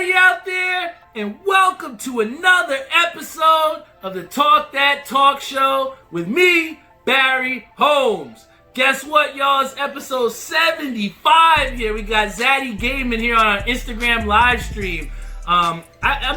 everybody out there, and welcome to another episode of the Talk That Talk Show with me, Barry Holmes. Guess what, y'all? It's episode 75 here. We got Zaddy Gaming here on our Instagram live stream. I'm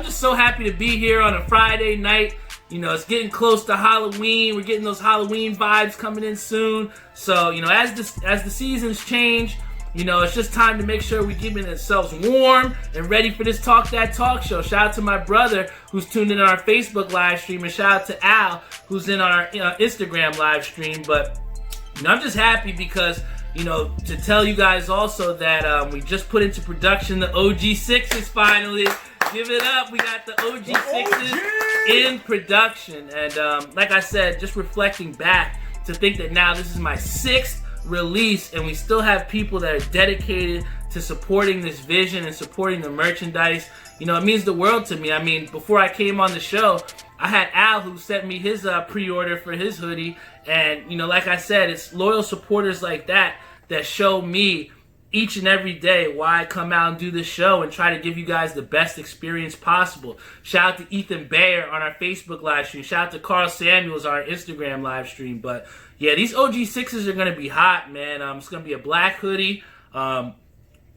just so happy to be here on a Friday night. You know, it's getting close to Halloween. We're getting those Halloween vibes coming in soon. So, you know, as the seasons change, you know, it's just time to make sure we're keeping ourselves warm and ready for this Talk That Talk Show. Shout out to my brother who's tuned in on our Facebook live stream, and shout out to Al who's in on our Instagram live stream. But, you know, I'm just happy because, you know, to tell you guys also that we just put into production the OG6s finally. Give it up. We got the OG6s in production. And like I said, just reflecting back to think that now this is my 6th release and we still have people that are dedicated to supporting this vision and supporting the merchandise. You know, it means the world to me. I mean, before I came on the show, I had Al who sent me his pre-order for his hoodie. And, you know, like I said, it's loyal supporters like that that show me each and every day why I come out and do this show and try to give you guys the best experience possible. Shout out to Ethan Bayer on our Facebook live stream. Shout out to Carl Samuels on our Instagram live stream. But yeah, these OG6s are going to be hot, man. It's going to be a black hoodie. We're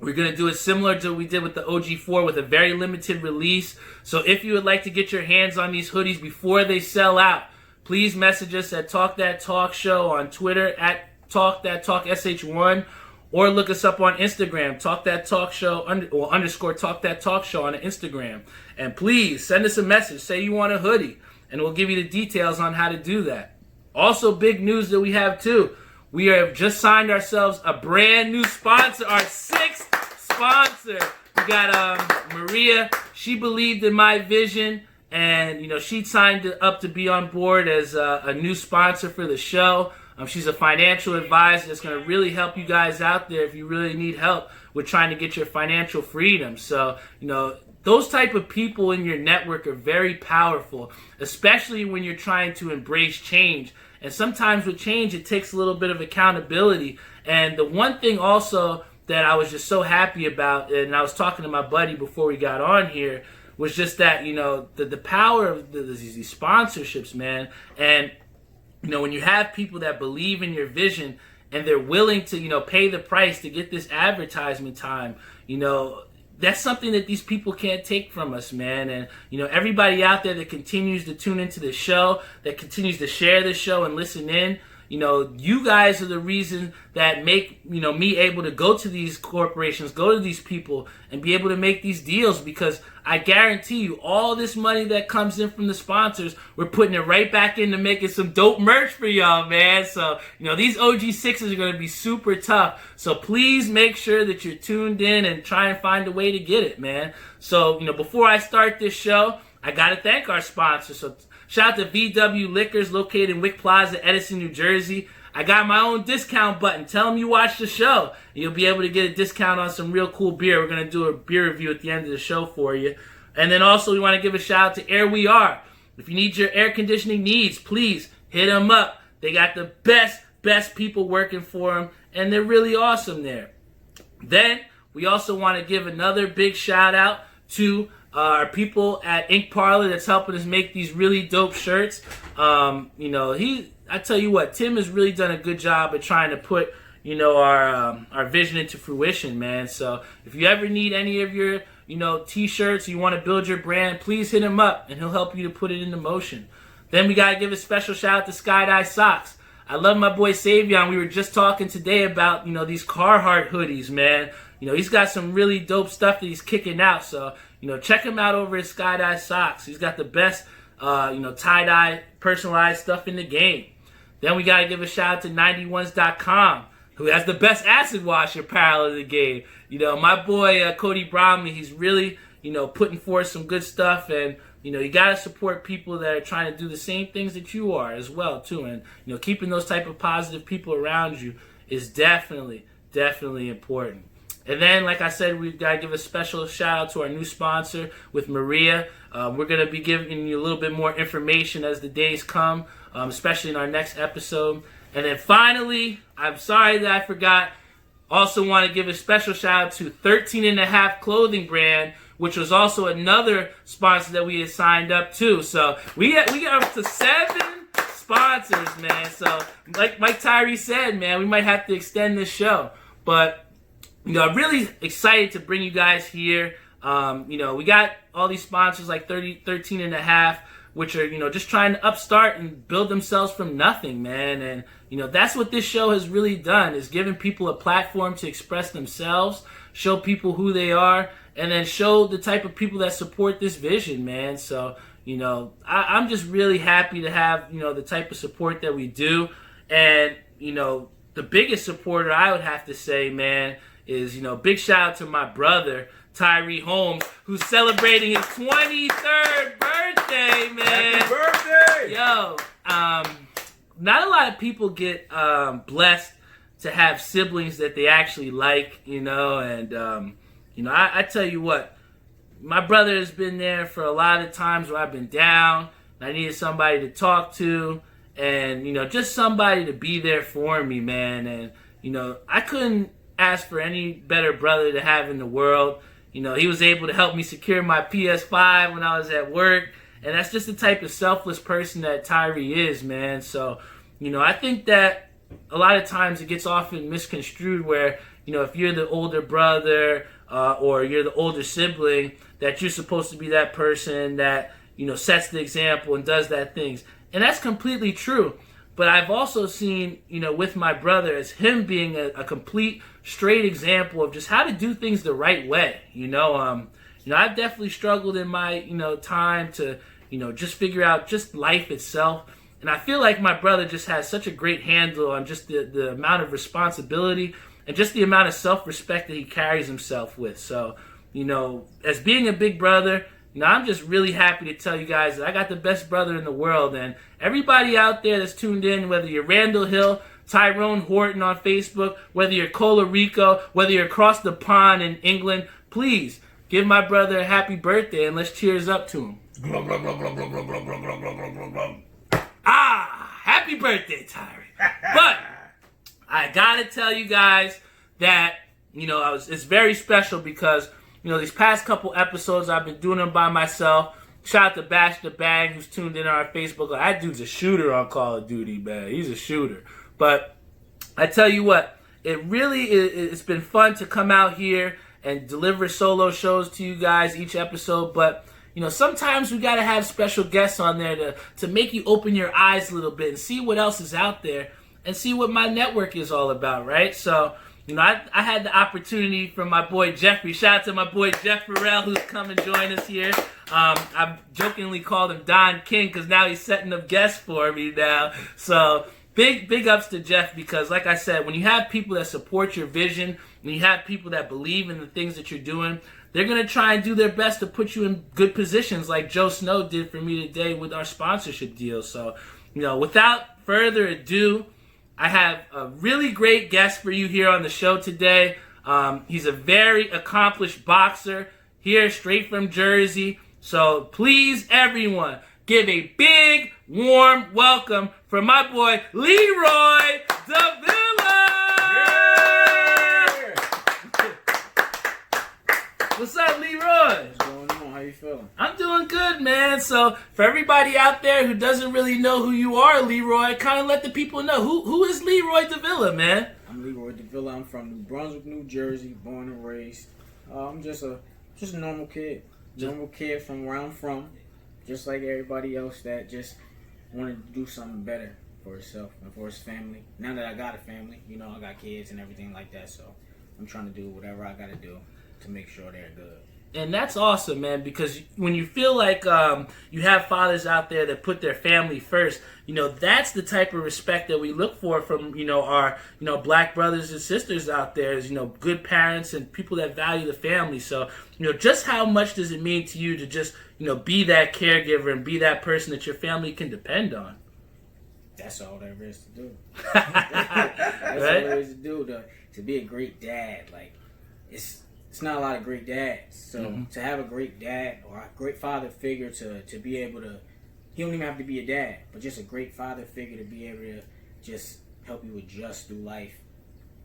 going to do it similar to what we did with the OG4 with a very limited release. So if you would like to get your hands on these hoodies before they sell out, please message us at Talk That Talk Show on Twitter at Talk That Talk SH1. Or look us up on Instagram, Talk That Talk Show, underscore Talk That Talk Show on Instagram. And please send us a message. Say you want a hoodie, and we'll give you the details on how to do that. Also, big news that we have too. We have just signed ourselves a brand new sponsor, our 6th sponsor. We got Maria. She believed in my vision, and you know she signed up to be on board as a new sponsor for the show. She's a financial advisor that's going to really help you guys out there if you really need help with trying to get your financial freedom. So, you know, those type of people in your network are very powerful, especially when you're trying to embrace change. And sometimes with change, it takes a little bit of accountability. And the one thing also that I was just so happy about, and I was talking to my buddy before we got on here, was just that, you know, the power of these sponsorships, man. And you know, when you have people that believe in your vision and they're willing to, you know, pay the price to get this advertisement time, you know, that's something that these people can't take from us, man. And, you know, everybody out there that continues to tune into the show, that continues to share the show and listen in, you know, you guys are the reason that make, you know, me able to go to these corporations, go to these people and be able to make these deals, because I guarantee you all this money that comes in from the sponsors, we're putting it right back into making some dope merch for y'all, man. So, you know, these OG6s are going to be super tough. So please make sure that you're tuned in and try and find a way to get it, man. So, you know, before I start this show, I got to thank our sponsors. So shout out to VW Liquors located in Wick Plaza, Edison, New Jersey. I got my own discount button. Tell them you watch the show. You'll be able to get a discount on some real cool beer. We're going to do a beer review at the end of the show for you. And then also we want to give a shout out to Air We Are. If you need your air conditioning needs, please hit them up. They got the best people working for them, and they're really awesome there. Then we also want to give another big shout out to our people at Ink Parlor that's helping us make these really dope shirts. You know, I tell you what, Tim has really done a good job at trying to put, you know, our vision into fruition, man. So if you ever need any of your, you know, t-shirts, you want to build your brand, please hit him up and he'll help you to put it into motion. Then we got to give a special shout out to Skydive Socks. I love my boy Savion. We were just talking today about, you know, these Carhartt hoodies, man. You know, he's got some really dope stuff that he's kicking out. So, you know, check him out over at Skydive Socks. He's got the best, you know, tie-dye personalized stuff in the game. Then we got to give a shout out to 91s.com, who has the best acid wash apparel in the game. You know, my boy Cody Bromley, he's really, you know, putting forth some good stuff. And, you know, you got to support people that are trying to do the same things that you are as well, too. And, you know, keeping those type of positive people around you is definitely important. And then, like I said, we've got to give a special shout out to our new sponsor with Maria. We're going to be giving you a little bit more information as the days come, especially in our next episode. And then finally, I'm sorry that I forgot, also want to give a special shout out to 13 and a Half clothing brand, which was also another sponsor that we had signed up to. So we got up to 7 sponsors, man. So like Tyree said, man, we might have to extend this show. But, I'm really excited to bring you guys here. We got all these sponsors like 13 and a half, which are, just trying to upstart and build themselves from nothing, man. And, that's what this show has really done, is giving people a platform to express themselves, show people who they are, and then show the type of people that support this vision, man. So, I'm just really happy to have, the type of support that we do. And, the biggest supporter I would have to say, man, is, big shout out to my brother, Tyree Holmes, who's celebrating his 23rd birthday, man. Happy birthday! Yo, not a lot of people get blessed to have siblings that they actually like, and, I tell you what, my brother has been there for a lot of times where I've been down, and I needed somebody to talk to, and, just somebody to be there for me, man. And, I couldn't ask for any better brother to have in the world. He was able to help me secure my PS5 when I was at work. And that's just the type of selfless person that Tyree is, man. So, I think that a lot of times it gets often misconstrued where, if you're the older brother or you're the older sibling, that you're supposed to be that person that, sets the example and does that things. And that's completely true. But I've also seen, with my brother, as him being a complete, straight example of just how to do things the right way. I've definitely struggled in my, time to, just figure out just life itself. And I feel like my brother just has such a great handle on just the amount of responsibility and just the amount of self-respect that he carries himself with. So, as being a big brother, I'm just really happy to tell you guys that I got the best brother in the world. And everybody out there that's tuned in, whether you're Randall Hill, Tyrone Horton on Facebook, whether you're Cola Rico, whether you're across the pond in England, please give my brother a happy birthday and let's cheers up to him. Happy birthday, Tyree. But I gotta tell you guys that, it's very special because these past couple episodes, I've been doing them by myself. Shout out to Bash the Bang, who's tuned in on our Facebook. That dude's a shooter on Call of Duty, man. He's a shooter. But I tell you what, it's been fun to come out here and deliver solo shows to you guys each episode. But, sometimes we got to have special guests on there to make you open your eyes a little bit and see what else is out there and see what my network is all about, right? So, I had the opportunity from my boy Jeffrey. Shout out to my boy Jeff Farrell, who's come and join us here. I've jokingly called him Don King because now he's setting up guests for me now. So big ups to Jeff because, like I said, when you have people that support your vision, when you have people that believe in the things that you're doing, they're going to try and do their best to put you in good positions like Joe Snow did for me today with our sponsorship deal. So, without further ado, I have a really great guest for you here on the show today. He's a very accomplished boxer here straight from Jersey. So please, everyone, give a big, warm welcome for my boy, Leroy Davila! Yeah! What's up, Leroy? What's going on? How you feeling? I'm doing good, man. So for everybody out there who doesn't really know who you are, Leroy, kind of let the people know. Who is Leroy Davila, man? I'm Leroy Davila. I'm from New Brunswick, New Jersey, born and raised. I'm just a normal kid. Normal kid from where I'm from. Just like everybody else that just wanted to do something better for himself and for his family. Now that I got a family, I got kids and everything like that. So I'm trying to do whatever I got to do to make sure they're good. And that's awesome, man, because when you feel like you have fathers out there that put their family first, that's the type of respect that we look for from, our, black brothers and sisters out there is, good parents and people that value the family. So, just how much does it mean to you to just, be that caregiver and be that person that your family can depend on? That's all there is to do. That's all there is to do, to be a great dad. Like, it's not a lot of great dads. So to have a great dad or a great father figure to be able to, he don't even have to be a dad, but just a great father figure to be able to just help you adjust through life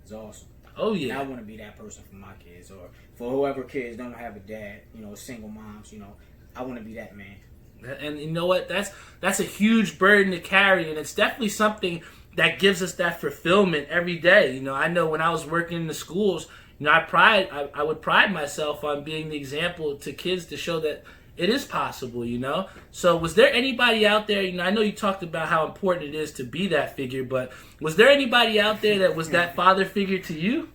is awesome. Oh yeah. And I want to be that person for my kids, or for whoever kids don't have a dad, single moms, I want to be that man. And you know what? That's a huge burden to carry, and it's definitely something that gives us that fulfillment every day. I know when I was working in the schools, I would pride myself on being the example to kids to show that it is possible. So was there anybody out there? I know you talked about how important it is to be that figure, but was there anybody out there that was that father figure to you?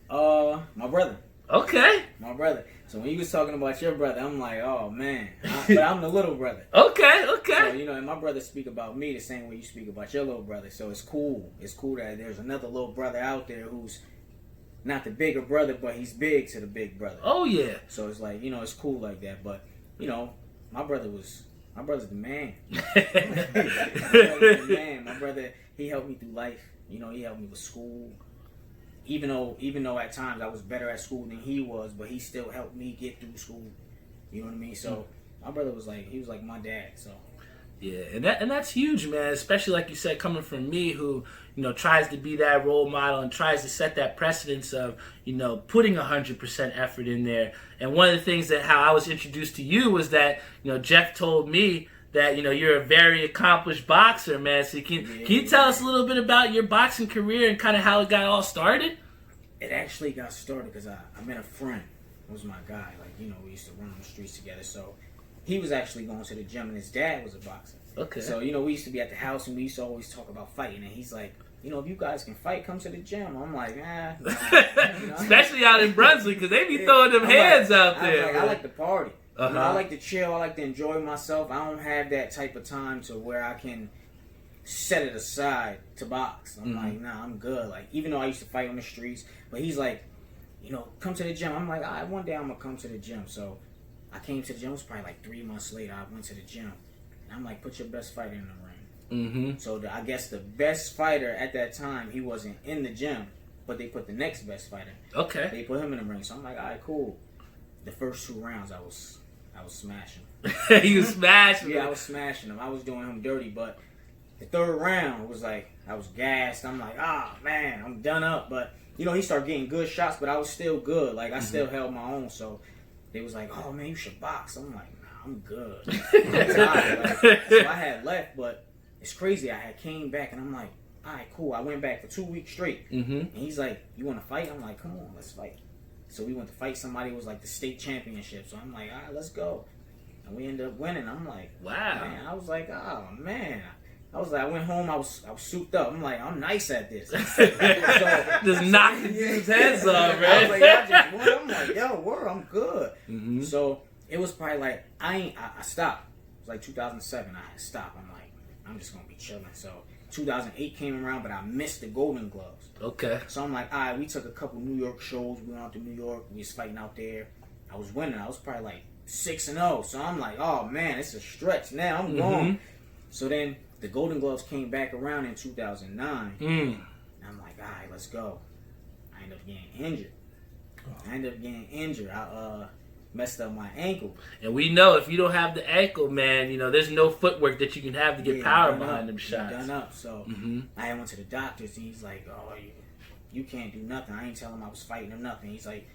My brother. Okay. My brother. So when you was talking about your brother, I'm like, oh man. But I'm the little brother. Okay. So, and my brother speak about me the same way you speak about your little brother. So it's cool. It's cool that there's another little brother out there who's not the bigger brother, but he's big to the big brother. Oh yeah. So it's like, it's cool like that. But, my brother's the man. My brother's the man. My brother, he helped me through life. He helped me with school. Even though at times I was better at school than he was, but he still helped me get through school. You know what I mean? So my brother was like my dad. So yeah, and that's huge, man. Especially like you said, coming from me, who tries to be that role model and tries to set that precedence of putting 100% effort in there. And one of the things that how I was introduced to you was that Jeff told me that you're a very accomplished boxer, man. So can you tell us a little bit about your boxing career and kind of how it got all started? It actually got started because I met a friend. It was my guy. We used to run on the streets together. So he was actually going to the gym, and his dad was a boxer. Okay. So we used to be at the house, and we used to always talk about fighting. And he's like, if you guys can fight, come to the gym. I'm like, nah. Especially out in Brunswick, because they be throwing them hands out there. I like to party. I like to chill. I like to enjoy myself. I don't have that type of time to where I can set it aside to box. I'm like, nah, I'm good. Even though I used to fight on the streets, but he's like, come to the gym. I'm like, all right, one day I'm gonna come to the gym. So I came to the gym. It was probably 3 months later. I went to the gym, and I'm like, put your best fighter in the ring. So I guess the best fighter at that time, he wasn't in the gym, but they put the next best fighter. Okay. They put him in the ring. So I'm like, all right, cool. The first 2 rounds, I was smashing. You smashing? Yeah, I was smashing him. I was doing him dirty, but the 3rd round was I was gassed. I'm like, man, I'm done up. But he started getting good shots, but I was still good. I still held my own. So they was like, oh man, you should box. I'm like, nah, I'm good. I'm tired. So I had left, but it's crazy. I had came back, and I'm like, all right, cool. I went back for 2 weeks straight, and he's like, you want to fight? I'm like, come on, let's fight. So we went to fight somebody. It was the state championship. So I'm like, all right, let's go. And we ended up winning. I'm like, wow. Man. I was like, oh man. I went home. I was souped up. I'm like, I'm nice at this. Just knocking his heads off, right? I was like, I just won. I'm like, yo, I'm good. So it was probably I stopped. It was 2007. I had stopped. I'm like, I'm just gonna be chilling. So 2008 came around, but I missed the Golden Gloves. Okay. So I'm like, all right, we took a couple New York shows. We went out to New York. We was fighting out there. I was winning. I was probably 6-0. So I'm like, oh man, it's a stretch now. I'm going. So then the Golden Gloves came back around in 2009. And I'm like, all right, let's go. I ended up getting injured. I messed up my ankle. And we know if you don't have the ankle, man, there's no footwork that you can have to get power behind them shots. Done up. So I went to the doctors, and he's like, oh, you can't do nothing. I ain't tell him I was fighting or nothing. He's like,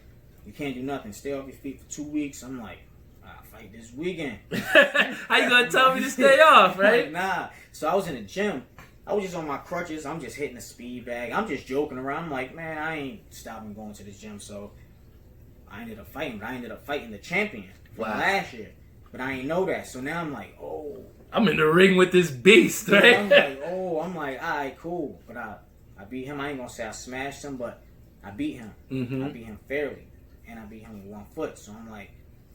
you can't do nothing. Stay off your feet for 2 weeks. I'm like, I'll fight this weekend. How you gonna tell me to stay off, right? Nah. So I was in the gym. I was just on my crutches. I'm just hitting the speed bag. I'm just joking around. I'm like, man, I ain't stopping going to the gym. So I ended up fighting. But I ended up fighting the champion from last year. But I ain't know that. So now I'm like, oh. I'm in the ring with this beast, right? Yeah, I'm like, all right, cool. But I beat him. I ain't gonna say I smashed him, but I beat him. I beat him fairly, and I beat him with 1 foot. So I'm like,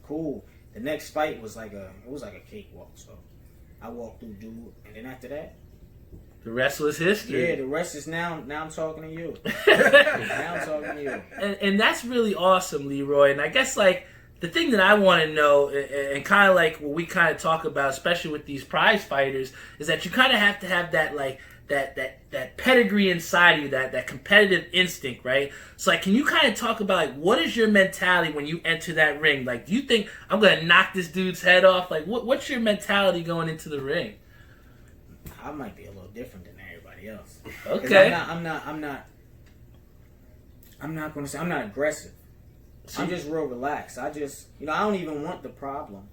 cool. The next fight was like a cakewalk. So I walked through dude, and then after that, the rest was history. Yeah, the rest is now I'm talking to you. Now I'm talking to you. And that's really awesome, Leroy. And I guess the thing that I want to know, and kind of what we kind of talk about, especially with these prize fighters, is that you kind of have to have that that pedigree inside of you, that competitive instinct, right? So can you kind of talk about what is your mentality when you enter that ring? Do you think I'm gonna knock this dude's head off? What's your mentality going into the ring? I might be a little different than everybody else. Okay. I'm not I'm not going to say I'm not aggressive. I'm just real relaxed. I just, I don't even want the problem,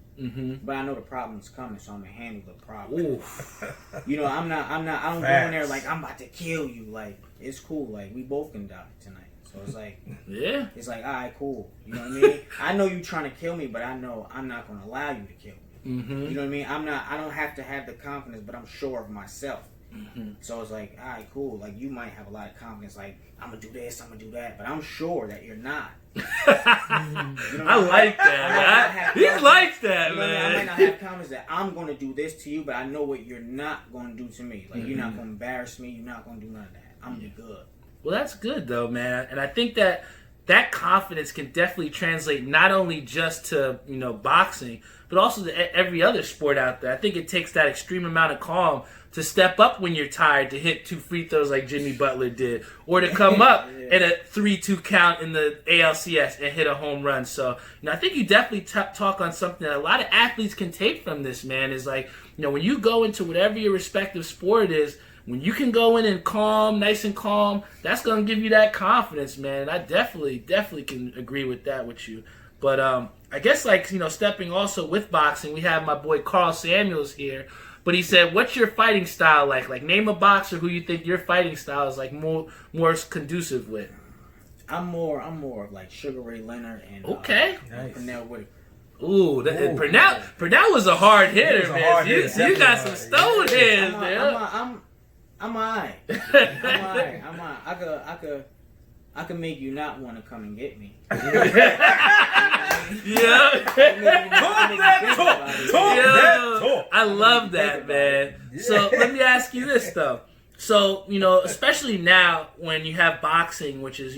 but I know the problem's coming, so I'm gonna handle the problem. Oof. I'm not. I don't go in there like I'm about to kill you. Like it's cool. Like we both can die tonight. So it's like, yeah. It's like, all right, cool. You know what I mean? I know you trying to kill me, but I know I'm not gonna allow you to kill me. Mm-hmm. You know what I mean? I don't have to have the confidence, but I'm sure of myself. Mm-hmm. So it's like, all right, cool. Like you might have a lot of confidence, like I'm gonna do this, I'm gonna do that, but I'm sure that you're not. I like that. He likes that, man. I might not have confidence that I'm gonna do this to you, but I know what you're not gonna do to me. Like you're not gonna embarrass me. You're not gonna do none of that. I'm gonna be good. Well, that's good though, man. And I think that confidence can definitely translate not only just to boxing, but also to every other sport out there. I think it takes that extreme amount of calm to step up when you're tired, to hit 2 free throws like Jimmy Butler did, or to come up in a 3-2 count in the ALCS and hit a home run. So, I think you definitely talk on something that a lot of athletes can take from this, man, is like, when you go into whatever your respective sport is, when you can go in and nice and calm, that's going to give you that confidence, man. And I definitely can agree with that with you. But I guess, stepping also with boxing, we have my boy Carl Samuels here. But he said, what's your fighting style like? Like, name a boxer who you think your fighting style is, like, more conducive with. I'm more of, like, Sugar Ray Leonard and Pernell Whitaker. Ooh, Pernell was a hard hitter, man. You got some stone hands, man. I'm alright. I could make you not want to come and get me. Yeah. Talk. I love that, man. Yeah. So let me ask you this, though. So, especially now when you have boxing, which is,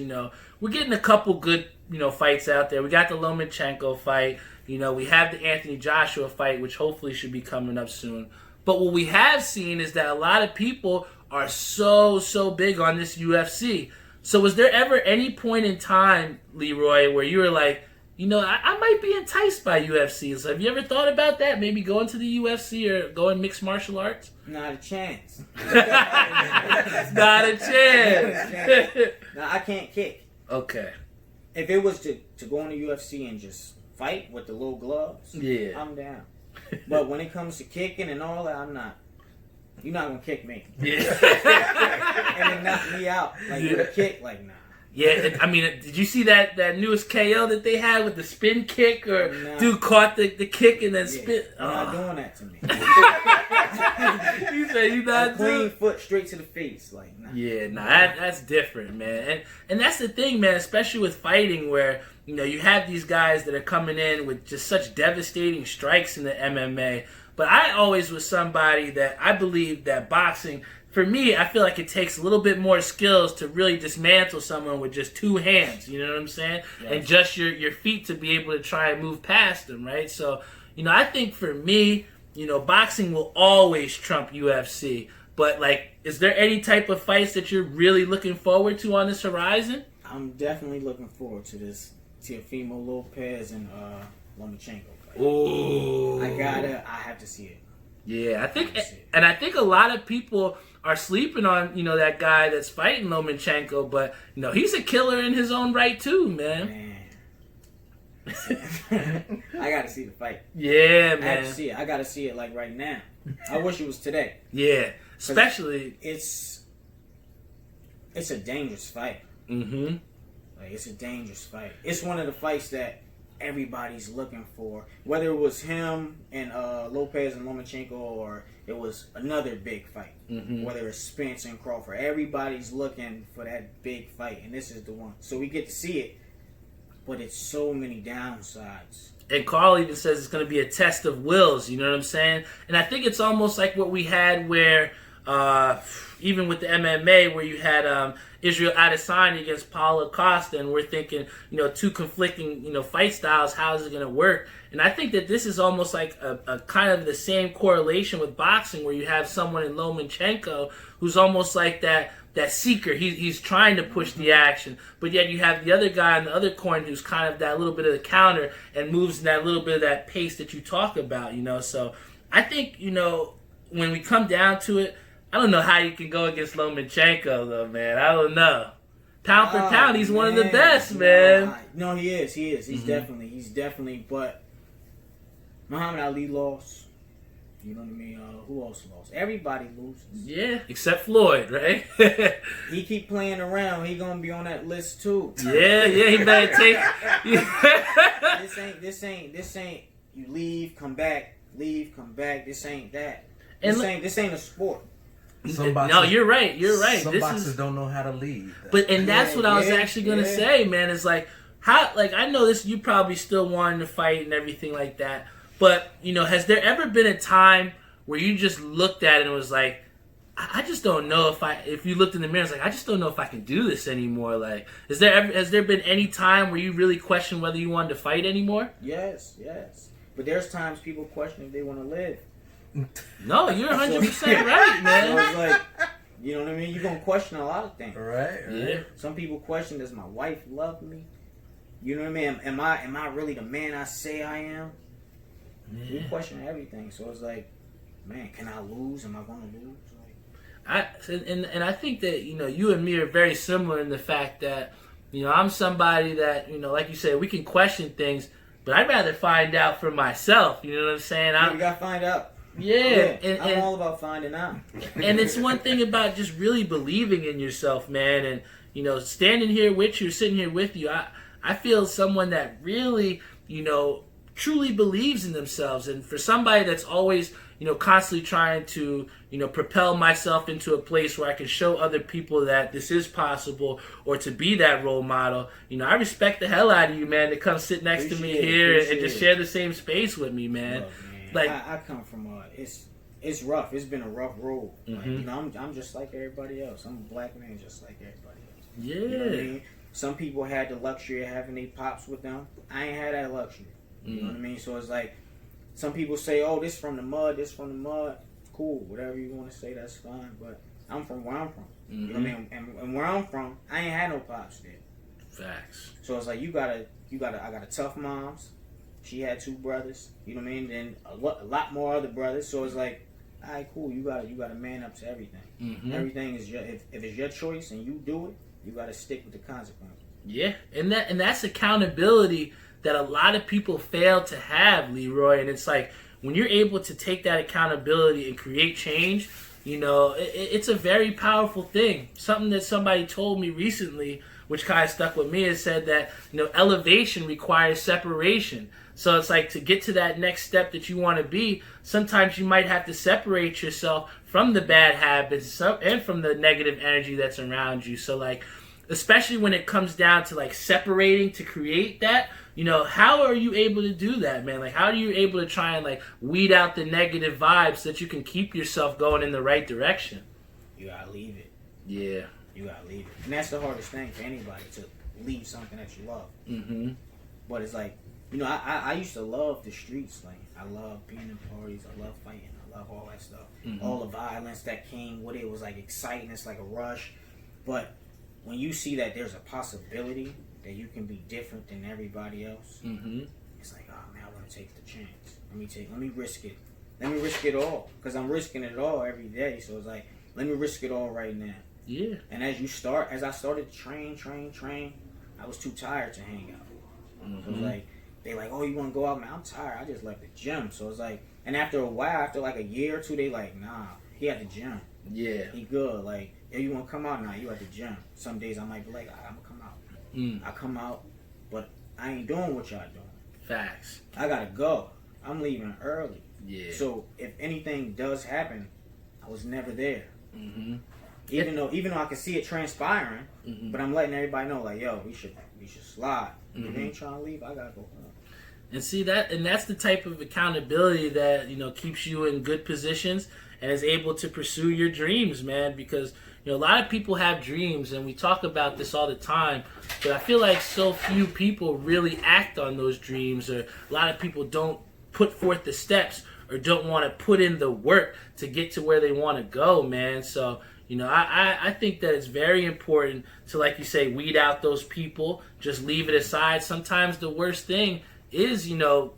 we're getting a couple good, fights out there. We got the Lomachenko fight. We have the Anthony Joshua fight, which hopefully should be coming up soon. But what we have seen is that a lot of people are so big on this UFC. So was there ever any point in time, Leroy, where you were like, I might be enticed by UFC. So have you ever thought about that? Maybe going to the UFC or going mixed martial arts? Not a chance. Not a chance. No, I can't kick. Okay. If it was to go in the UFC and just fight with the little gloves, I'm down. But when it comes to kicking and all that, I'm not. You're not gonna kick me. Yeah. And then knock me out with a kick, like nah. Yeah, I mean, did you see that newest KO that they had with the spin kick? Or dude caught the kick and then spin? You're not doing that to me. You say you not doing clean foot straight to the face, like nah. Yeah, that's different, man. And that's the thing, man. Especially with fighting, where you have these guys that are coming in with just such devastating strikes in the MMA. But I always was somebody that I believe that boxing, for me, I feel like it takes a little bit more skills to really dismantle someone with just 2 hands, you know what I'm saying? Yes. And just your feet to be able to try and move past them, right? So, I think for me, boxing will always trump UFC. But, is there any type of fights that you're really looking forward to on this horizon? I'm definitely looking forward to this Teofimo Lopez and Lomachenko. Oh, I have to see it. Yeah, I think a lot of people are sleeping on that guy that's fighting Lomachenko, but he's a killer in his own right too, man. I got to see the fight. Yeah, man. I have to see it. I got to see it like right now. I wish it was today. Yeah, especially it's a dangerous fight. Mm-hmm. Like it's a dangerous fight. It's one of the fights that everybody's looking for, whether it was him and Lopez and Lomachenko, or it was another big fight, whether it's Spence and Crawford. Everybody's looking for that big fight, and this is the one. So we get to see it, but it's so many downsides. And Carl even says it's going to be a test of wills, you know what I'm saying? And I think it's almost like what we had where, even with the MMA, where you had Israel Adesanya against Paulo Costa, and we're thinking, 2 conflicting, fight styles, how is it going to work? And I think that this is almost like a kind of the same correlation with boxing, where you have someone in Lomachenko who's almost like that seeker. He's trying to push the action, but yet you have the other guy on the other coin who's kind of that little bit of the counter and moves in that little bit of that pace that you talk about, So I think, when we come down to it, I don't know how you can go against Lomachenko, though, man. I don't know. pound for pound, he's one of the best, man. No, he is. He's definitely. But Muhammad Ali lost. You know what I mean? Who else lost? Everybody loses. Yeah, except Floyd, right? He keep playing around. He gonna be on that list too. Yeah, he better take. This ain't. You leave, come back. Leave, come back. This ain't that. This ain't a sport. No, you're right. Some boxers don't know how to lead. And that's what I was actually gonna say, man. It's like how, like I know this. You probably still wanting to fight and everything like that. But, has there ever been a time where you just looked at it and was like, I just don't know if you looked in the mirror, it's like, I just don't know if I can do this anymore. Like, has there been any time where you really questioned whether you wanted to fight anymore? Yes. But there's times people question if they want to live. No, you're 100% right, man. So it's like, you know what I mean? You're going to question a lot of things. Right. Yeah. Some people question, does my wife love me? You know what I mean? Am I really the man I say I am? Yeah. We question everything, so it's like, man, can I lose? Am I going to lose? And I think that you and me are very similar in the fact that I'm somebody that like you said, we can question things, but I'd rather find out for myself. You know what I'm saying? You gotta find out. Yeah, I'm all about finding out. And it's one thing about just really believing in yourself, man, and standing here with you, sitting here with you. I feel someone that really truly believes in themselves, and for somebody that's always constantly trying to propel myself into a place where I can show other people that this is possible, or to be that role model, I respect the hell out of you, man, to come sit next to me here and just share the same space with me, man. Look, man, like I come from it's rough. It's been a rough road. Mm-hmm. Like, I'm just like everybody else. I'm a black man just like everybody else. Yeah. You know what I mean? Some people had the luxury of having their pops with them. I ain't had that luxury. You know what I mean? So it's like, some people say, oh, this from the mud. Cool, whatever you want to say, that's fine. But I'm from where I'm from. You know what I mean? And where I'm from, I ain't had no pops there. Facts. So it's like, I got a tough mom's. She had 2 brothers. You know what I mean? Then a lot more other brothers. So it's like, all right, cool. You got to man up to everything. Mm-hmm. Everything is if it's your choice and you do it, you got to stick with the consequences. Yeah, and that's accountability that a lot of people fail to have, Leroy. And it's like, when you're able to take that accountability and create change, it's a very powerful thing. Something that somebody told me recently, which kind of stuck with me, is said that elevation requires separation. So it's like, to get to that next step that you want to be, sometimes you might have to separate yourself from the bad habits and from the negative energy that's around you. So like, especially when it comes down to like separating to create that, how are you able to do that, man? Like, how are you able to try and like weed out the negative vibes so that you can keep yourself going in the right direction? You gotta leave it. Yeah. You gotta leave it. And that's the hardest thing for anybody, to leave something that you love. Mm-hmm. But it's like, I used to love the streets. Like, I love being in parties. I love fighting. I love all that stuff. Mm-hmm. All the violence that came with it was like exciting. It's like a rush. But when you see that there's a possibility that you can be different than everybody else, it's like, oh man, I want to take the chance. Let me risk it. Let me risk it all, because I'm risking it all every day. So it's like, let me risk it all right now. Yeah. And as I started to train, I was too tired to hang out. So it was like, they like, oh, you want to go out? Man, I'm tired. I just left the gym. So it's like, and after a while, after like a year or 2, they like, nah, he at the gym. Yeah. He good. Like, if you want to come out now, you at the gym. Some days I might be like, I'm going to come out. I come out, but I ain't doing what y'all doing. Facts. I got to go. I'm leaving early. Yeah. So if anything does happen, I was never there. Mm-hmm. Even though I can see it transpiring, but I'm letting everybody know, like, yo, we should slide. If you ain't trying to leave, I gotta go home. And see that, and that's the type of accountability that keeps you in good positions and is able to pursue your dreams, man. Because a lot of people have dreams, and we talk about this all the time. But I feel like so few people really act on those dreams, or a lot of people don't put forth the steps or don't want to put in the work to get to where they want to go, man. So I think that it's very important to, like you say, weed out those people, just leave it aside. Sometimes the worst thing is,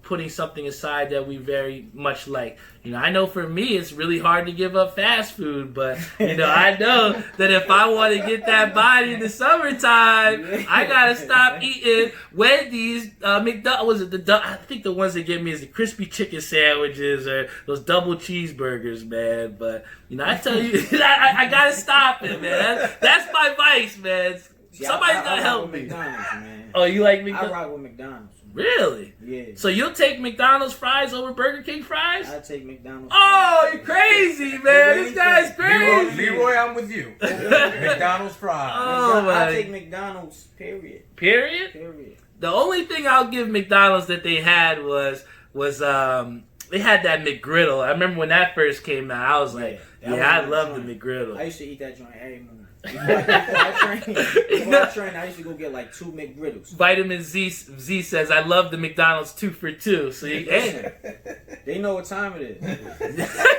putting something aside that we very much like. I know for me it's really hard to give up fast food, but I know that if I want to get that body in the summertime, I gotta stop eating Wendy's, McDonald's. I think the ones that get me is the crispy chicken sandwiches or those double cheeseburgers, man. But I tell you, I gotta stop it, man. That's my vice, man. Somebody's gotta help me. McDonald's, man. Oh, you like McDonald's? I rock with McDonald's. Really? Yeah. So you'll take McDonald's fries over Burger King fries? I take McDonald's. Oh, you're crazy, man. This guy's crazy. Leroy, I'm with you. McDonald's fries. Oh, I take McDonald's, period. Period? Period. The only thing I'll give McDonald's that they had was they had that McGriddle. I remember when that first came out, I was like, I love the McGriddle. I used to eat that joint every morning. Before I trained, I used to go get like 2 McGriddles. Vitamin Z says, I love the McDonald's 2 for 2. So they know what time it is.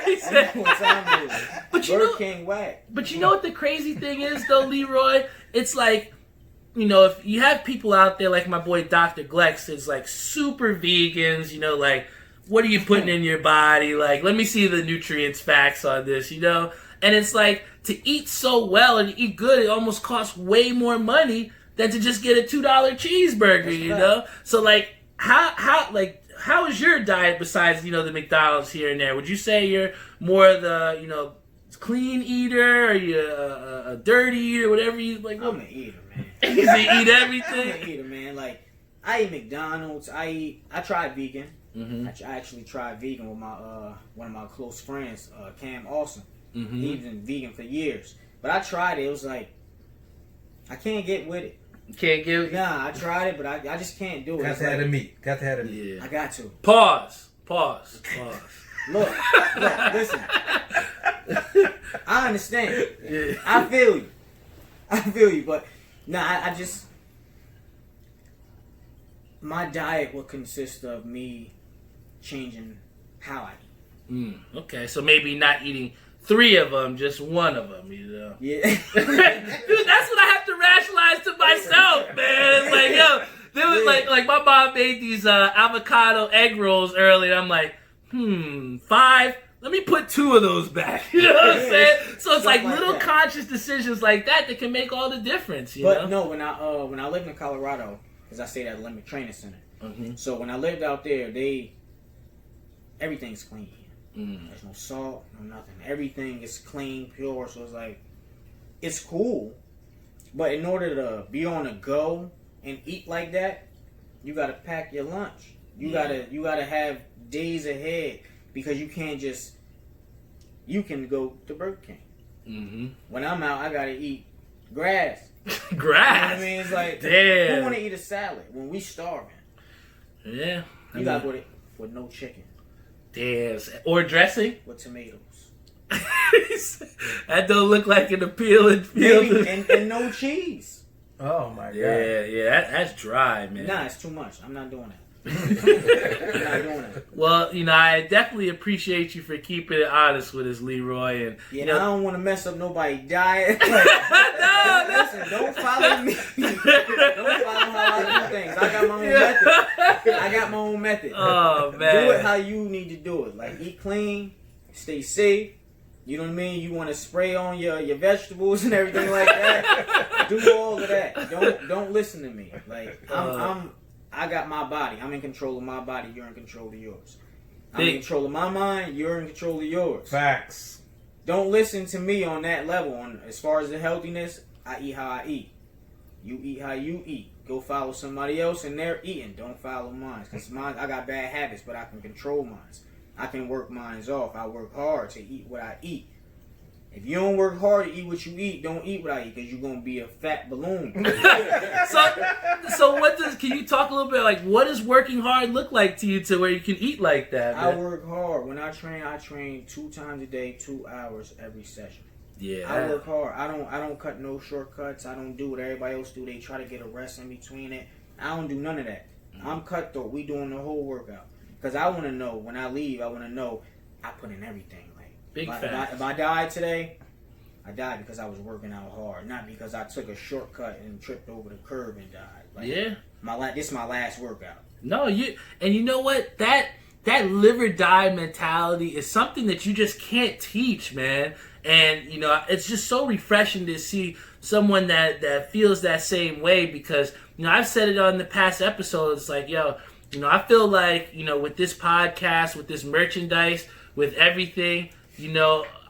He said, I know what time it is. But Burger King whack. But you know what the crazy thing is, though, Leroy? It's like, if you have people out there like my boy Dr. Glex, is like super vegans, like, what are you putting in your body? Like, let me see the nutrients facts on this, And it's like, to eat so well and eat good, it almost costs way more money than to just get a $2 cheeseburger, So, like, how is your diet besides, the McDonald's here and there? Would you say you're more of the, clean eater, or you a dirty eater, whatever you like? I'm an eater, man. You eat everything? I'm an eater, man. Like, I eat McDonald's. I tried vegan. Mm-hmm. I actually tried vegan with my one of my close friends, Cam Austin. Mm-hmm. He's been vegan for years. But I tried it. It was like, I can't get with it. You can't give it? Nah, I tried it, but I just can't do it. Got to have the meat. Got to have the meat. Yeah. I got to. Pause. Look, listen. I understand. Yeah. I feel you. But, I just... My diet will consist of me changing how I eat. Okay, so maybe not eating 3 of them, just 1 of them, Yeah. Dude, that's what I have to rationalize to myself, man. It's like, there was like my mom made these avocado egg rolls earlier. I'm like, 5. Let me put 2 of those back. You know what I'm saying? So it's like little conscious decisions like that can make all the difference. You know? No, when I lived in Colorado, because I stayed at a Limit Training Center. Mm-hmm. So when I lived out there, everything's clean. There's no salt, no nothing. Everything is clean, pure. So it's like, it's cool. But in order to be on the go and eat like that, you gotta pack your lunch. You gotta have days ahead, because you can't just. You can go to Burger King. Mm-hmm. When I'm out, I gotta eat grass. Grass. You know what I mean? It's like, damn. who want to eat a salad when we starving? Yeah. You got to put it with no chicken. Damn. Or dressing? With tomatoes. That don't look like an appealing field. And no cheese. Oh my god. Yeah. That's dry, man. Nah, it's too much. I'm not doing that. I'm not doing that. Well, I definitely appreciate you for keeping it honest with us, Leroy. And I don't want to mess up nobody's diet. No. Listen, don't follow me. Don't follow how I do things. I got my own method. Oh, man. Do it how you need to do it. Like, eat clean, stay safe. You know what I mean? You want to spray on your vegetables and everything like that. Do all of that. Don't listen to me. Like, I got my body. I'm in control of my body. You're in control of yours. I'm in control of my mind. You're in control of yours. Facts. Don't listen to me on that level. As far as the healthiness, I eat how I eat. You eat how you eat. Go follow somebody else and they're eating. Don't follow mine. Because I got bad habits, but I can control mine. I can work mine off. I work hard to eat what I eat. If you don't work hard to eat what you eat, don't eat what I eat, because you're going to be a fat balloon. So can you talk a little bit, like, what does working hard look like to you to where you can eat like that, man? I work hard. When I train 2 times a day, 2 hours every session. Yeah. I work hard. I don't cut no shortcuts. I don't do what everybody else do. They try to get a rest in between it. I don't do none of that. I'm cutthroat. We doing the whole workout. Because I want to know, when I leave, I want to know I put in everything. If I died today, I died because I was working out hard, not because I took a shortcut and tripped over the curb and died. Like, yeah. This is my last workout. No, you know what? That live or die mentality is something that you just can't teach, man. And it's just so refreshing to see someone that feels that same way, because I've said it on the past episodes. Like, I feel like with this podcast, with this merchandise, with everything,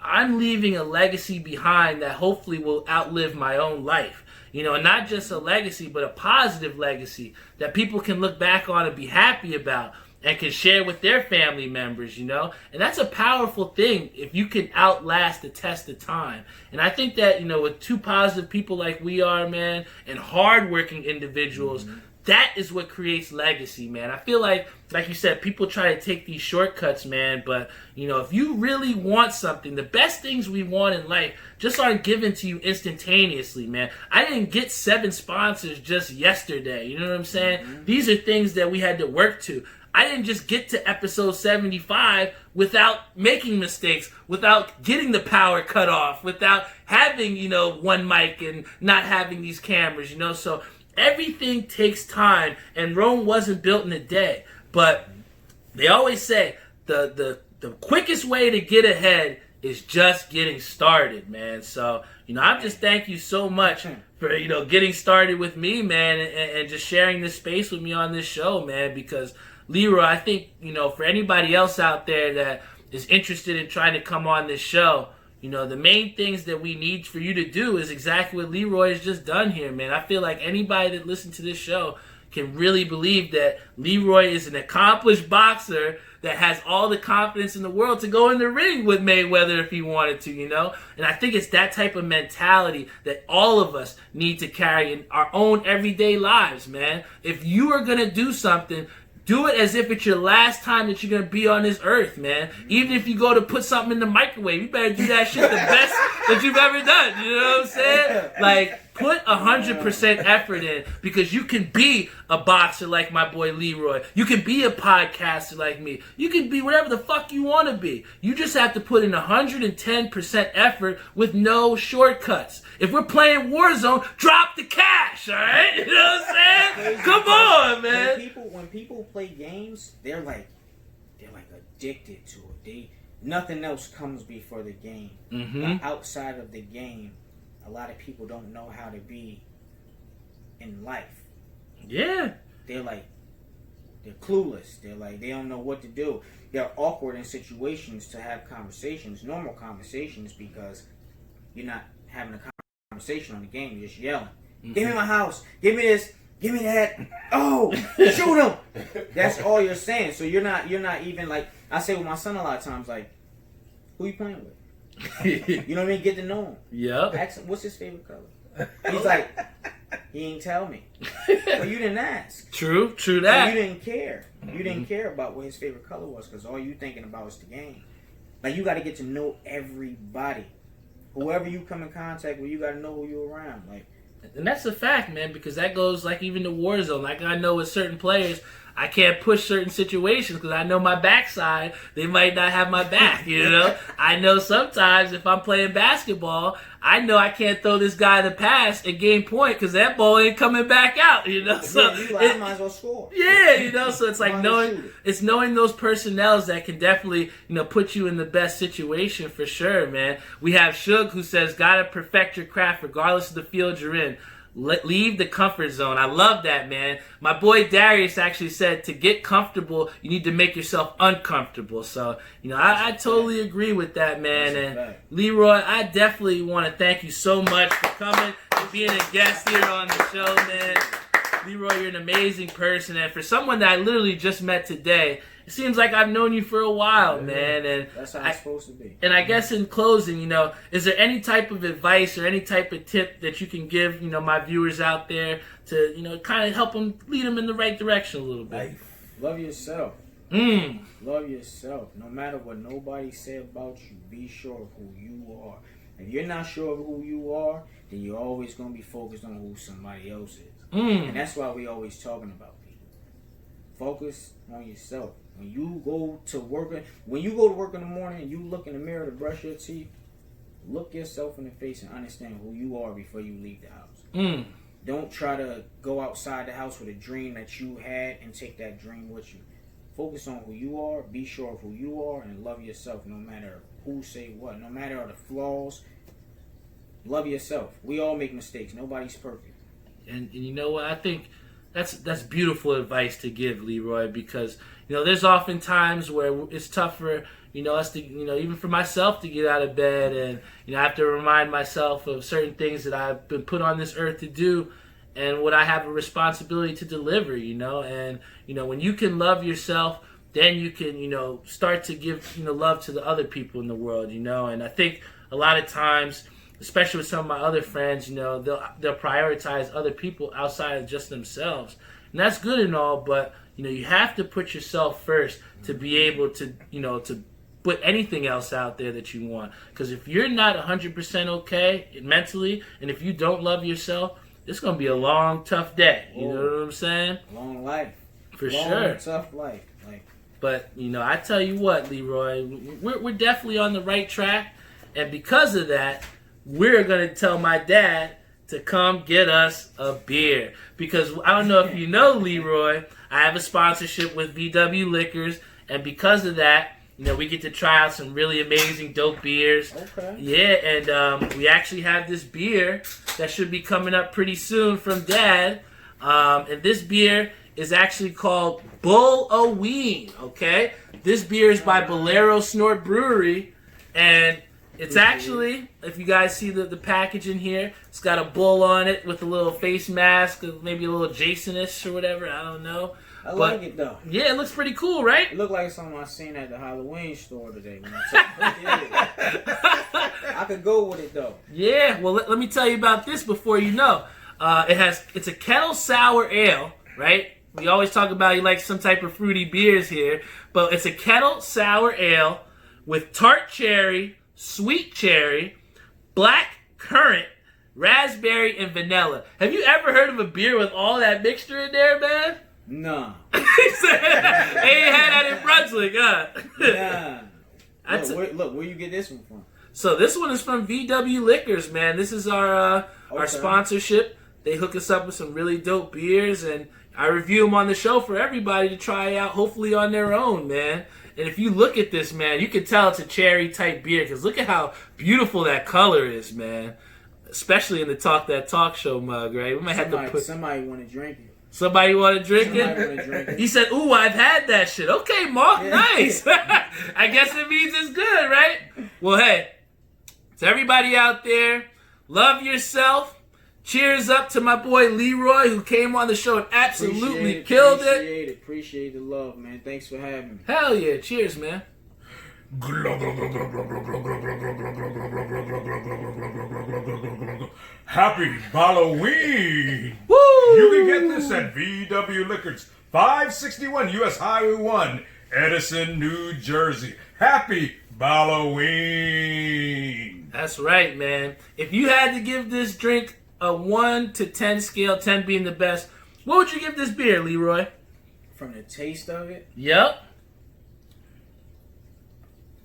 I'm leaving a legacy behind that hopefully will outlive my own life. And not just a legacy, but a positive legacy that people can look back on and be happy about and can share with their family members, And that's a powerful thing if you can outlast the test of time. And I think that, with two positive people like we are, man, and hardworking individuals, that is what creates legacy, man. I feel like you said, people try to take these shortcuts, man. But, if you really want something, the best things we want in life just aren't given to you instantaneously, man. I didn't get 7 sponsors just yesterday. You know what I'm saying? Mm-hmm. These are things that we had to work to. I didn't just get to episode 75 without making mistakes, without getting the power cut off, without having, one mic and not having these cameras, So everything takes time, and Rome wasn't built in a day. But they always say the quickest way to get ahead is just getting started, man. So, I just thank you so much for, getting started with me, man, and just sharing this space with me on this show, man, because Leroy, I think, for anybody else out there that is interested in trying to come on this show, the main things that we need for you to do is exactly what Leroy has just done here, man. I feel like anybody that listens to this show can really believe that Leroy is an accomplished boxer that has all the confidence in the world to go in the ring with Mayweather if he wanted to, And I think it's that type of mentality that all of us need to carry in our own everyday lives, man. If you are going to do something, do it as if it's your last time that you're going to be on this earth, man. Even if you go to put something in the microwave, you better do that shit the best that you've ever done. You know what I'm saying? Like, put 100% effort in, because you can be a boxer like my boy Leroy. You can be a podcaster like me. You can be whatever the fuck you want to be. You just have to put in 110% effort with no shortcuts. If we're playing Warzone, drop the cash, all right? You know what I'm saying? Come on, man. When people play games, they're like addicted to it. Nothing else comes before the game. Mm-hmm. Outside of the game, a lot of people don't know how to be in life. Yeah. They're clueless. They don't know what to do. They're awkward in situations to have conversations, normal conversations, because you're not having a conversation on the game. You're just yelling. Mm-hmm. Give me my house. Give me this. Give me that. Oh, shoot him. That's all you're saying. So you're not even like, I say with my son a lot of times, like, who you playing with? You know what I mean? Get to know him. Yeah. Ask him, what's his favorite color? He's like, he ain't tell me. But you didn't ask. True that. So you didn't care. Mm-hmm. You didn't care about what his favorite color was, because all you thinking about was the game. Like, you got to get to know everybody. Whoever you come in contact with, you got to know who you're around. Like, and that's a fact, man, because that goes like even to Warzone. Like, I know with certain players, I can't push certain situations because I know my backside, they might not have my back, I know sometimes if I'm playing basketball, I know I can't throw this guy the pass and gain point because that ball ain't coming back out, So I might as well score. Yeah, so it's like knowing those personnels that can definitely, put you in the best situation for sure, man. We have Suge who says, gotta perfect your craft regardless of the field you're in. Leave the comfort zone. I love that, man. My boy Darius actually said to get comfortable, you need to make yourself uncomfortable. So, I totally agree with that, man. And Leroy, I definitely want to thank you so much for coming and being a guest here on the show, man. Leroy, you're an amazing person. And for someone that I literally just met today, it seems like I've known you for a while, man. And that's how it's supposed to be. And I guess in closing, is there any type of advice or any type of tip that you can give, my viewers out there to, kind of help them, lead them in the right direction a little bit? Love yourself. Love yourself. No matter what nobody say about you, be sure of who you are. If you're not sure of who you are, then you're always going to be focused on who somebody else is. And that's why we always talking about people. Focus on yourself. When you go to work in the morning and you look in the mirror to brush your teeth, look yourself in the face and understand who you are before you leave the house. don't try to go outside the house with a dream that you had and take that dream with you. Focus on who you are, be sure of who you are, and love yourself no matter who say what, no matter the flaws. Love yourself. We all make mistakes. Nobody's perfect. And you know what? I think that's beautiful advice to give, Leroy, because there's often times where it's tougher, us to, even for myself to get out of bed, and I have to remind myself of certain things that I've been put on this earth to do, and what I have a responsibility to deliver, and when you can love yourself, then you can start to give love to the other people in the world, and I think a lot of times, especially with some of my other friends, they'll prioritize other people outside of just themselves. And that's good and all, but, you have to put yourself first to be able to, to put anything else out there that you want. Because if you're not 100% okay mentally, and if you don't love yourself, it's going to be a long, tough day. You know what I'm saying? Long life. For long, sure. Tough life. But, I tell you what, Leroy, we're definitely on the right track. And because of that, we're going to tell my dad to come get us a beer. Because I don't know if you know, Leroy, I have a sponsorship with VW Liquors. And because of that, we get to try out some really amazing, dope beers. Okay. Yeah, and we actually have this beer that should be coming up pretty soon from Dad. And this beer is actually called Bulloween, okay? This beer is by Bolero Snort Brewery. And it's actually, if you guys see the package in here, it's got a bull on it with a little face mask, maybe a little Jason-ish or whatever, I don't know. I like it though. Yeah, it looks pretty cool, right? It looked like something I seen at the Halloween store today. When I could go with it though. Yeah, well let me tell you about this before you know. It's a kettle sour ale, right? We always talk about you like some type of fruity beers here, but it's a kettle sour ale with tart cherry, sweet cherry, black currant, raspberry, and vanilla. Have you ever heard of a beer with all that mixture in there, man? Nah. He said, they ain't had that in Brunswick, huh? Nah. Look, where you get this one from? So this one is from VW Liquors, man. This is our sponsorship. They hook us up with some really dope beers, and I review them on the show for everybody to try out, hopefully on their own, man. And if you look at this, man, you can tell it's a cherry-type beer, because look at how beautiful that color is, man. Especially in the Talk That Talk show mug, right? We might have to put... Somebody want to drink it. Somebody want to drink it? He said, ooh, I've had that shit. Okay, Mark, nice. I guess it means it's good, right? Well, hey, to everybody out there, love yourself. Cheers up to my boy Leroy, who came on the show and absolutely killed it. Appreciate the love, man. Thanks for having me. Hell yeah. Cheers, man. Happy Bulloween! Woo! You can get this at VW Liquors, 561 US Highway 1, Edison, New Jersey. Happy Bulloween! That's right, man. If you had to give this drink a 1 to 10 scale, 10 being the best, what would you give this beer, Leroy? From the taste of it? Yep.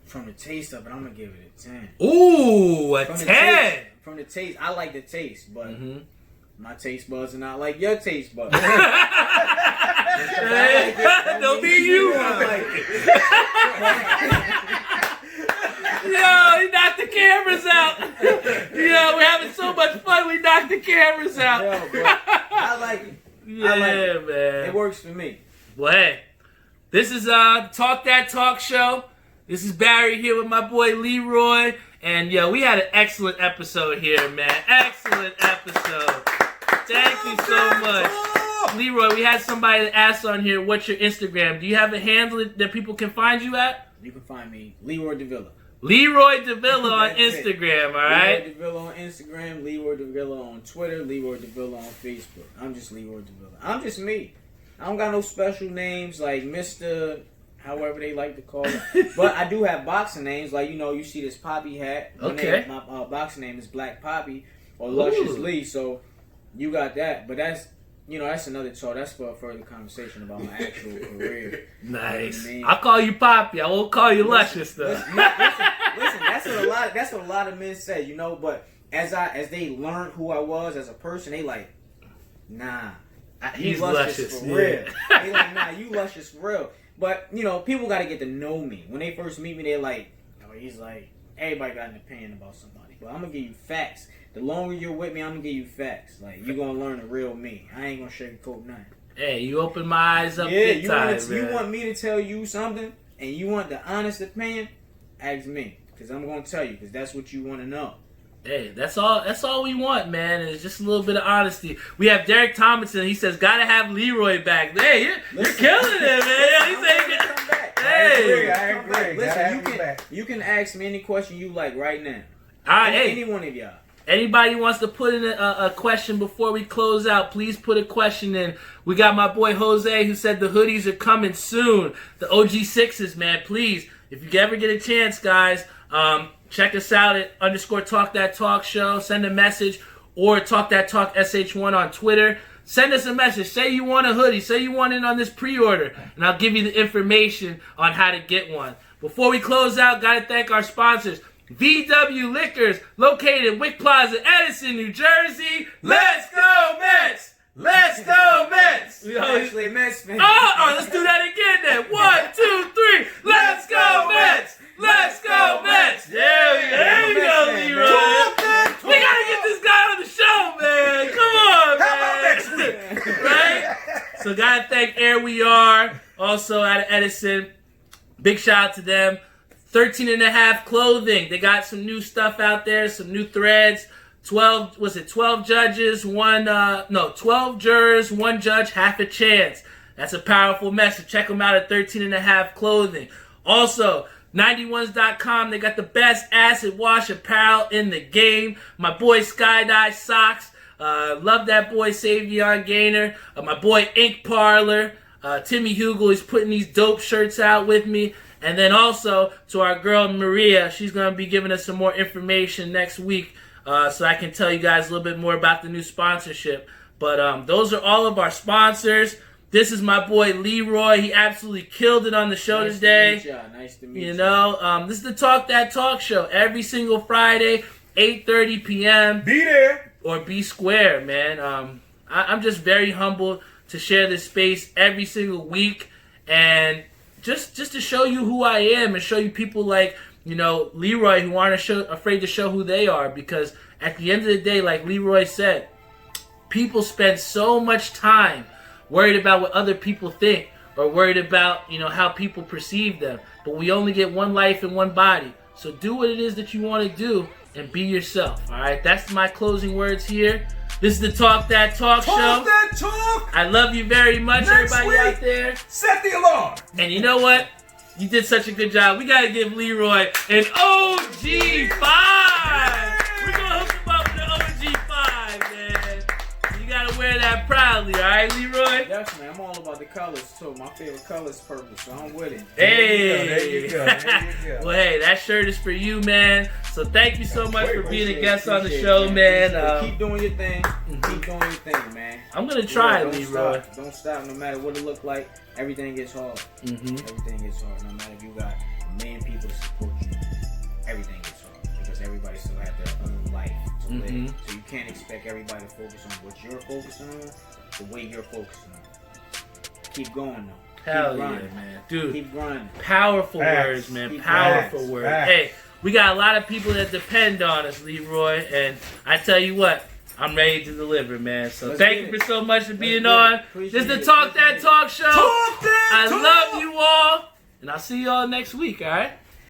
From the taste of it, I'm going to give it a 10. Ooh, a 10! From the taste, I like the taste, but my taste buds are not like your taste buds. Don't be you. Yo, he knocked the cameras out. Yo, we're having so much fun, we knocked the cameras out. Yo, but I like it. Yeah, man. It works for me. Well, hey, this is Talk That Talk show. This is Barry here with my boy Leroy. And, yo, we had an excellent episode here, man. Excellent episode. Thank you so much. Leroy, we had somebody that asked on here, what's your Instagram? Do you have a handle that people can find you at? You can find me, Leroy Davila. Leroy Davila on Instagram, all right? Leroy Davila on Instagram, Leroy Davila on Twitter, Leroy Davila on Facebook. I'm just Leroy Davila. I'm just me. I don't got no special names like Mr. however they like to call it. But I do have boxing names. Like, you see this Poppy hat. My boxing name is Black Poppy or Luscious Lee. So you got that. But that's, that's another talk. That's for a further conversation about my actual career. Nice. You know what I mean? I'll call you Poppy. I won't call you Luscious, though. Listen, that's what a lot of men say, But as they learned who I was as a person, they like, nah. He's You luscious, for yeah. real. He like, nah, you luscious for real. But, you know, people got to get to know me. When they first meet me, they're like, oh, he's like, everybody got an opinion about somebody. But I'm going to give you facts. The longer you're with me, I'm going to give you facts. Like, you're going to learn the real me. I ain't going to sugarcoat nothing. Hey, you open my eyes up Yeah, big time, you man. want me to tell you something, and you want the honest opinion, ask me. Because I'm going to tell you, because that's what you want to know. Hey, that's all we want, man. Is just a little bit of honesty. We have Derek Thompson. He says, "Gotta have Leroy back." Hey, you're killing it, man. He's saying, Come back. "Hey, I agree. Listen, you can ask me any question you like right now. all right, hey." Any one of y'all. Anybody wants to put in a question before we close out, please put a question in. We got my boy Jose who said the hoodies are coming soon. The OG6s, man. Please, if you ever get a chance, guys, check us out at _Talk That Talk Show. Send a message or Talk That Talk SH1 on Twitter. Send us a message. Say you want a hoodie. Say you want it on this pre-order. And I'll give you the information on how to get one. Before we close out, got to thank our sponsors. VW Liquors, located in Wick Plaza, Edison, New Jersey. Let's go, Mets! Let's go, Mets! Actually, Mets fan. Oh, let's do that again then. 1, 2, 3. Let's go, Mets! Let's go, Mets! There you go, Leroy. We gotta get this guy on the show, man. Come on, man. How about next week? Right? So gotta thank Air We Are, also out of Edison. Big shout out to them. 13 and a half clothing. They got some new stuff out there, some new threads. 12 judges, 12 jurors, 1 judge, half a chance. That's a powerful message. Check them out at 13 and a half clothing. Also, 91s.com, they got the best acid wash apparel in the game. My boy Skydive Socks. Love that boy Savion Gaynor. My boy Ink Parlor. Timmy Hugel is putting these dope shirts out with me. And then also to our girl Maria, she's going to be giving us some more information next week so I can tell you guys a little bit more about the new sponsorship. But those are all of our sponsors. This is my boy Leroy. He absolutely killed it on the show today. Nice to meet you. You know, this is the Talk That Talk show every single Friday, 8:30 p.m. Be there. Or be square, man. I'm just very humbled to share this space every single week. And just to show you who I am and show you people like, you know, Leroy who aren't afraid to show who they are. Because at the end of the day, like Leroy said, people spend so much time worried about what other people think or worried about, you know, how people perceive them. But we only get one life and one body. So do what it is that you want to do and be yourself. All right, that's my closing words here. This is the Talk That Talk show. Talk that talk. I love you very much, Next everybody week, out there. set the alarm. And you know what? You did such a good job. We got to give Leroy an OG5. We're going to hook him up with an OG5, man. So you got to wear that proudly, all right, Leroy? Yes, man. I'm all about the colors, too. My favorite color is purple, so I'm with it. Hey. There you go. Well, hey, that shirt is for you, man. So thank you so much for being a guest on the Appreciate show, it, man. Keep doing your thing. Keep doing your thing, man. I'm going to try, don't Leroy. Stop. Don't stop. No matter what it look like, everything gets hard. Everything gets hard. No matter if you got a million people to support you, everything gets hard. Because everybody still have their own life to live. So you can't expect everybody to focus on what you're focusing on the way you're focusing on. Keep going, though. Hell Keep yeah, grinding. man. Dude, Keep grinding. powerful Facts. words, man. Keep Powerful facts. words. Facts. Hey, we got a lot of people that depend on us, Leroy. And I tell you what, I'm ready to deliver, man. So Let's thank get you it. for so much for being get it. on. Appreciate This is the it. Talk That Appreciate it. Talk show. Talk that I talk. love you all. And I'll see you all next week, all right?